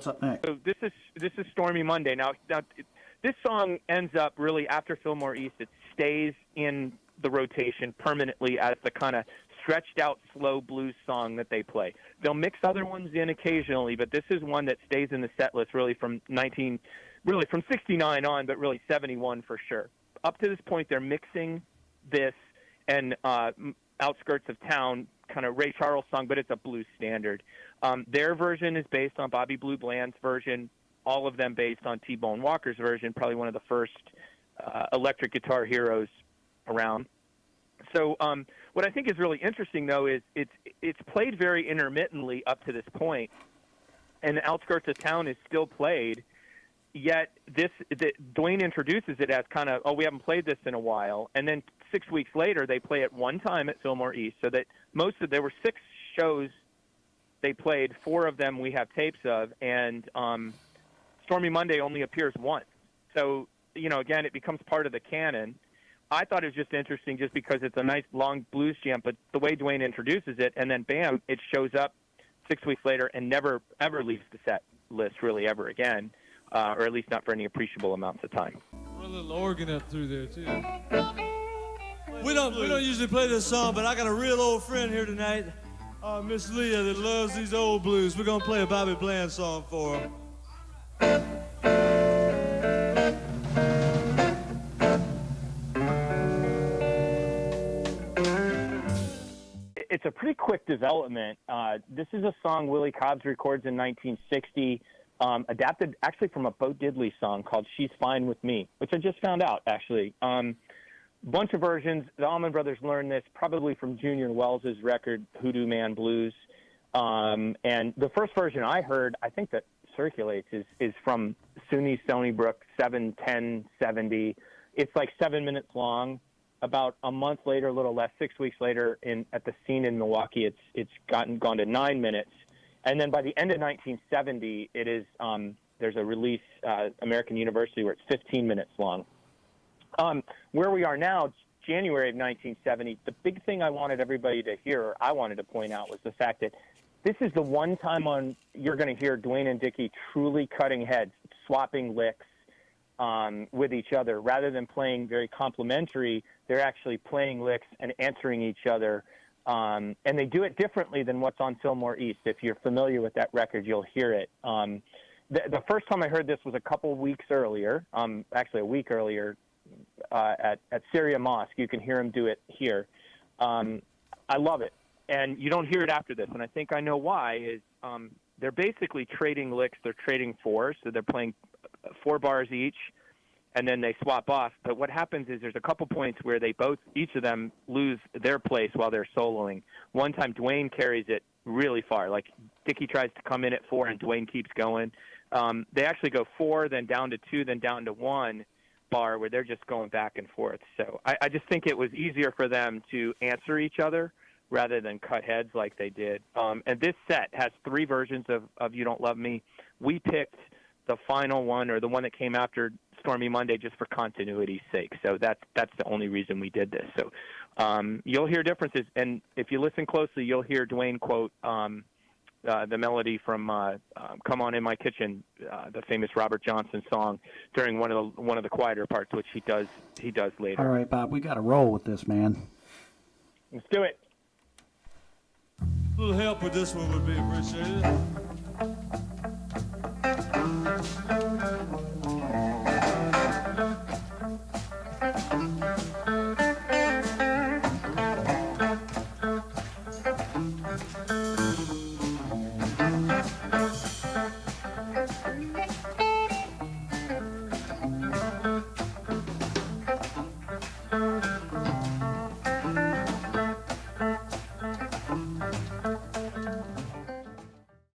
What's up next? So this is Stormy Monday. Now this song ends up really after Fillmore East. It stays in the rotation permanently as the kind of stretched out slow blues song that they play. They'll mix other ones in occasionally, but this is one that stays in the set list really from 69 on, but really 71 for sure. Up to this point, they're mixing this and Outskirts of Town, kind of Ray Charles song, but it's a blues standard. Their version is based on Bobby Blue Bland's version, all of them based on T-Bone Walker's version, probably one of the first electric guitar heroes around. So what I think is really interesting, though, is it's played very intermittently up to this point, and the Outskirts of Town is still played, yet Duane introduces it as kind of, we haven't played this in a while, and then 6 weeks later they play it one time at Fillmore East, so that there were 6 shows they played, 4 of them we have tapes of, and Stormy Monday only appears once. So, again, it becomes part of the canon. I thought it was just interesting just because it's a nice long blues jam, but the way Duane introduces it, and then bam, it shows up 6 weeks later and never, ever leaves the set list really ever again, or at least not for any appreciable amounts of time. Run a little organ up through there, too. We don't usually play this song, but I got a real old friend here tonight, Miss Leah, that loves these old blues. We're going to play a Bobby Bland song for her. It's a pretty quick development. This is a song Willie Cobbs records in 1960, adapted actually from a Bo Diddley song called She's Fine With Me, which I just found out, actually. Bunch of versions. The Allman Brothers learned this probably from Junior Wells's record, Hoodoo Man Blues. And the first version I heard, I think that circulates, is from SUNY Stony Brook 7/10/70. It's like 7 minutes long. About a month later, a little less, 6 weeks later, at the scene in Milwaukee, it's gone to 9 minutes, and then by the end of 1970, it is there's a release, American University, where it's 15 minutes long. Where we are now, January of 1970, the big thing I wanted everybody to hear, or I wanted to point out, was the fact that this is the one time you're going to hear Duane and Dickie truly cutting heads, swapping licks with each other. Rather than playing very complimentary, they're actually playing licks and answering each other. And they do it differently than what's on Fillmore East. If you're familiar with that record, you'll hear it. The first time I heard this was a couple weeks earlier, actually a week earlier, at Syria Mosque. You can hear him do it here. I love it. And you don't hear it after this. And I think I know why is they're basically trading licks. They're trading 4. So they're playing 4 bars each, and then they swap off. But what happens is there's a couple points where each of them lose their place while they're soloing. One time Duane carries it really far. Like Dickie tries to come in at 4 and Duane keeps going. They actually go 4, then down to 2, then down to 1 bar where they're just going back and forth. So I just think it was easier for them to answer each other rather than cut heads like they did. And this set has 3 versions of You Don't Love Me. We picked the final one, or the one that came after Stormy Monday, just for continuity's sake. So that's the only reason we did this. So you'll hear differences, and if you listen closely, you'll hear Duane quote the melody from "Come On in My Kitchen," the famous Robert Johnson song, during one of the quieter parts, which he does later. All right, Bob, we got to roll with this, man. Let's do it. A little help with this one would be appreciated.